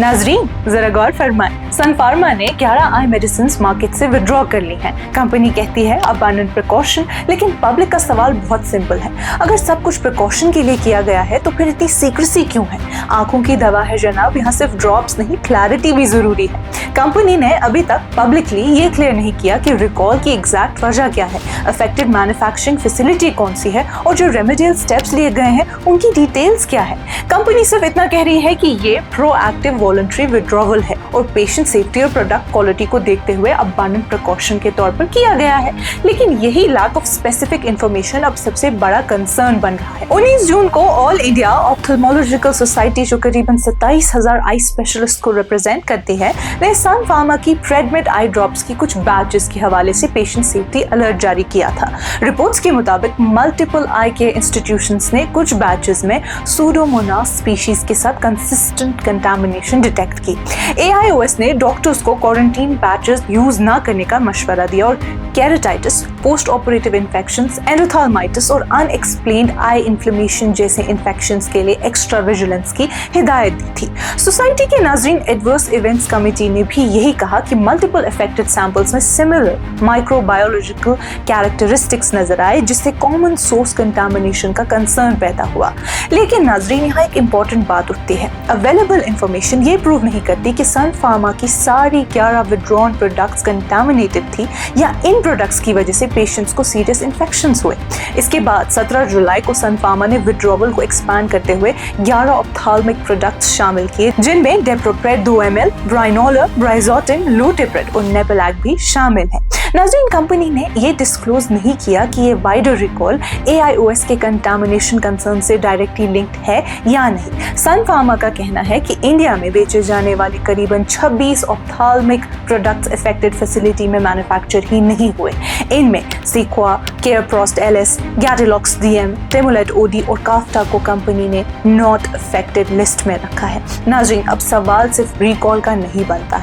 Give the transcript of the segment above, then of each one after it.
नाजरीन जरा गौर फरमाएं, सन फार्मा ने 11 आई मेडिसिन मार्केट से विड्रॉ कर ली हैं। कंपनी कहती है अबांडन प्रिकॉशन, लेकिन पब्लिक का सवाल बहुत सिंपल है। अगर सब कुछ प्रिकॉशन के लिए किया गया है तो फिर इतनी सीक्रेसी क्यों है? आंखों की दवा है जनाब, यहाँ सिर्फ ड्रॉप्स नहीं, क्लैरिटी भी जरूरी है। कंपनी ने अभी तक पब्लिकली ये क्लियर नहीं किया कि रिकॉल की एग्जैक्ट वजह क्या है, अफेक्टेड मैन्युफैक्चरिंग फैसिलिटी कौन सी है और जो रेमेडियल स्टेप्स लिए गए हैं उनकी डिटेल्स क्या है। कंपनी सिर्फ इतना कह रही है कि ये प्रोएक्टिव वॉलंटरी विड्रॉवल है और पेशेंट सेफ्टी और प्रोडक्ट क्वालिटी को देखते हुए अबांडन प्रिकॉशन के तौर पर किया गया है। लेकिन यही लैक ऑफ स्पेसिफिक इंफॉर्मेशन अब सबसे बड़ा कंसर्न बन रहा है। 19 जून को ऑल इंडिया ऑप्थेल्मोलॉजिकल सोसाइटी, जो करीबन 27,000 आई स्पेशलिस्ट को रिप्रेजेंट करती है, ने सन फार्मा की प्रेडमेट आई ड्रॉप्स की कुछ बैचेस के हवाले से पेशेंट सेफ्टी अलर्ट जारी किया था। रिपोर्ट्स के मुताबिक मल्टीपल आई केयर इंस्टीट्यूशंस ने कुछ बैचेस में सूडोमोनास स्पीशीज के साथ कंसिस्टेंट कंटामिनेशन डिटेक्ट की। AIOS ने डॉक्टर्स को क्वारंटीन बैचेस यूज ना करने का मशवरा दिया और केराटाइटिस, पोस्ट ऑपरेटिव इन्फेक्शंस, एंडोथेल्माइटिस और अनएक्सप्लेन्ड आई इन्फ्लेमेशन जैसे इन्फेक्शंस के लिए एक्स्ट्रा विजिलेंस की हिदायत दी थी। सोसाइटी के नाजरीन एडवर्स इवेंट्स कमेटी ने भी यही कहा कि मल्टीपल अफेक्टेड सैंपल्स में सिमिलर माइक्रोबायोलॉजिकल कैरेक्टरिस्टिक्स नजर आए, जिससे कॉमन सोर्स कंटामिनेशन का कंसर्न पैदा हुआ। लेकिन नाजरीन, यहाँ एक इंपॉर्टेंट बात उठती है। अवेलेबल इंफॉर्मेशन ये प्रूव नहीं करती कि सन फार्मा की सारी 11 विड्रॉन प्रोडक्ट्स कंटामिनेटेड थी या इन प्रोडक्ट्स की वजह से पेशेंट्स को सीरियस इन्फेक्शंस हुए। इसके बाद 17 जुलाई को सन फार्मा ने विड्रॉवल को एक्सपैंड करते हुए 11 ऑप्थाल्मिक प्रोडक्ट्स शामिल किए, जिनमें डेप्रोप्रेड 2 ml, ब्राइनोलर, ब्राइजोटिन, लूटिप्रेड और नेपेलैक भी शामिल है। नाज़रीन, कंपनी ने ये डिस्क्लोज नहीं किया कि ये वाइडर रिकॉल AIOS के कंटामिनेशन कंसर्न से डायरेक्टली लिंक्ड है या नहीं। सन फार्मा का कहना है कि इंडिया में बेचे जाने वाले करीबन 26 ऑप्थाल्मिक प्रोडक्ट्स अफेक्टेड फैसिलिटी में मैन्युफैक्चर ही नहीं हुए। इनमें सीक्वा, केयरप्रोस्ट LS, गैटिलॉक्स DM, टेमुलेट OD और काफ्टा को कंपनी ने नॉट अफेक्टेड लिस्ट में रखा है। नाज़रीन, अब सवाल सिर्फ रिकॉल का नहीं बनता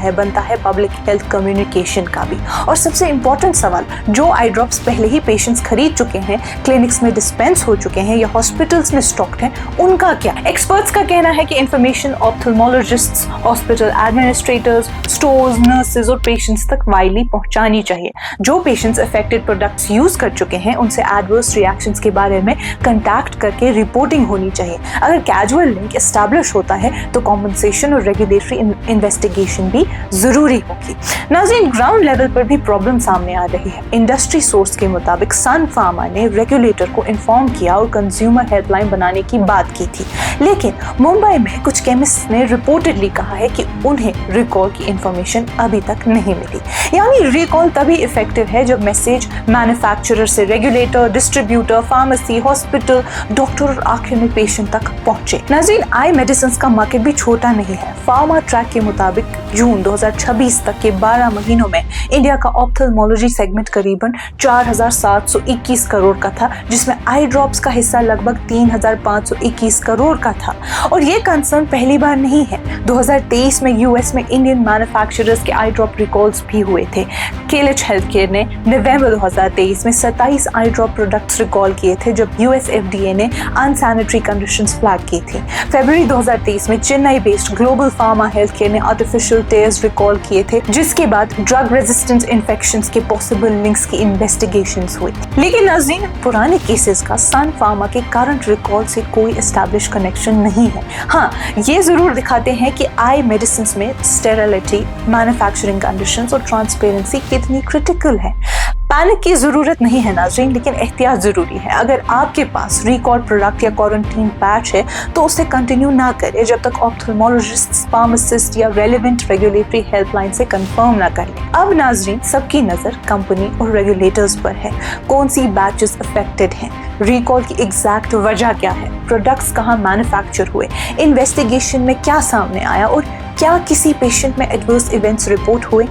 है पब्लिक हेल्थ कम्युनिकेशन का भी। और सबसे इंपॉर्टेंट सवाल, जो आई ड्रॉप्स पहले ही पेशेंट्स खरीद चुके हैं, क्लिनिक्स में डिस्पेंस हो चुके हैं या हॉस्पिटल्स में स्टॉक्ड हैं, उनका क्या? एक्सपर्ट्स का कहना है कि information ophthalmologists, hospital administrators, stores, nurses और पेशेंट्स तक वाइडली पहुंचानी चाहिए। जो पेशेंट्स अफेक्टेड प्रोडक्ट्स यूज कर चुके हैं, उनसे एडवर्स रिएक्शंस के बारे में कंटैक्ट करके रिपोर्टिंग होनी चाहिए। अगर कैजुअल लिंक एस्टैब्लिश होता है तो कॉम्पनसेशन और रेगुलेटरी इन्वेस्टिगेशन भी जरूरी होगी। नाज़रीन, ग्राउंड लेवल पर भी प्रॉब्लम सामने आ रही है। इंडस्ट्री सोर्स के मुताबिक सन फार्मा ने रेगुलेटर को इन्फॉर्म किया और कंज्यूमर हेल्पलाइन बनाने की बात की थी, लेकिन मुंबई में कुछ केमिस्ट ने रिपोर्टेडली कहा है कि उन्हें रिकॉल की इंफॉर्मेशन अभी तक नहीं मिली। यानी रिकॉल तभी इफेक्टिव है जब मैसेज मैन्युफैक्चरर से regulator, distributor, pharmacy, hospital, doctor और आखिर में पेशेंट तक पहुंचे। नाज़रीन, आई मेडिसिन का मार्केट भी छोटा नहीं है। फार्मा ट्रैक के मुताबिक जून 2026 तक के 12 महीनों में इंडिया का ऑप्थेल्मोलॉजी सेगमेंट करीबन 4,721 करोड़ का था, जिसमें आई ड्रॉप्स का हिस्सा लगभग 3,521 करोड़ का था। और ये कंसर्न पहली बार नहीं है। 2023 में यूएस में इंडियन मैन्युफैक्चरर्स के आई ड्रॉप रिकॉल्स भी हुए थे। केलिच हेल्थ केयर ने नवंबर 2023 में 27 आई ड्रॉप प्रोडक्ट्स रिकॉल किए थे, जब US FDA ने अनसैनिटरी कंडीशंस फ्लैग की थी। फरवरी 2023 में Chennai based global pharma health care ने आर्टिफिशियल टेयर्स रिकॉल किए थे, जिसके बाद ड्रग रेजिस्टेंट इन्फेक्शंस के पॉसिबल लिंक्स की इन्वेस्टिगेशंस हुई। लेकिन नाज़रीन, पुराने केसेस का सन फार्मा के करंट रिकॉल से कोई एस्टैब्लिश कनेक्शन नहीं है। हाँ, ये जरूर दिखाते हैं कि आई मेडिसिन में स्टेरिलिटी, मैन्युफैक्चरिंग कंडीशंस और ट्रांसपेरेंसी कितनी क्रिटिकल है। पैनिक की जरूरत नहीं है नाज़रीन, लेकिन एहतियात जरूरी है। अगर आपके पास रिकॉल प्रोडक्ट या क्वारंटीन पैच है तो उसे कंटिन्यू ना करें जब तक ऑप्थेल्मोलॉजिस्ट, फार्मासिस्ट या रेलेवेंट रेगुलेटरी हेल्पलाइन से कंफर्म ना कर लें। अब नाज़रीन, सबकी नजर कंपनी और रेगुलेटर्स पर है। कौन सी बैचेस अफेक्टेड हैं, रिकॉल की एग्जैक्ट वजह क्या है, प्रोडक्ट्स कहाँ मैन्युफैक्चर हुए, इन्वेस्टिगेशन में क्या सामने आया और क्या किसी पेशेंट में एडवर्स इवेंट्स रिपोर्ट हुए।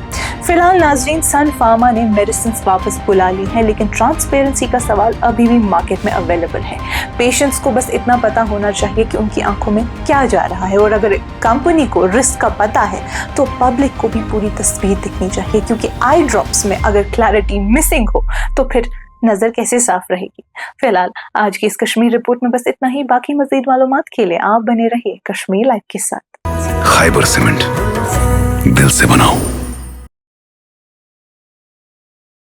फिलहाल नाज़रीन, सन फार्मा ने मेडिसिन वापस बुला ली है, लेकिन ट्रांसपेरेंसी का सवाल अभी भी मार्केट में अवेलेबल है। पेशेंट्स को बस इतना पता होना चाहिए कि उनकी आंखों में क्या जा रहा है, और अगर कंपनी को रिस्क का पता है तो पब्लिक को भी पूरी तस्वीर दिखनी चाहिए, क्योंकि आई ड्रॉप्स में अगर क्लैरिटी मिसिंग हो तो फिर नजर कैसे साफ रहेगी। फिलहाल आज की इस कश्मीर रिपोर्ट में बस इतना ही। बाकी मजीद मालूमात के लिए आप बने रहिए कश्मीर लाइव के साथ। खैबर सीमेंट, दिल से बनाओ।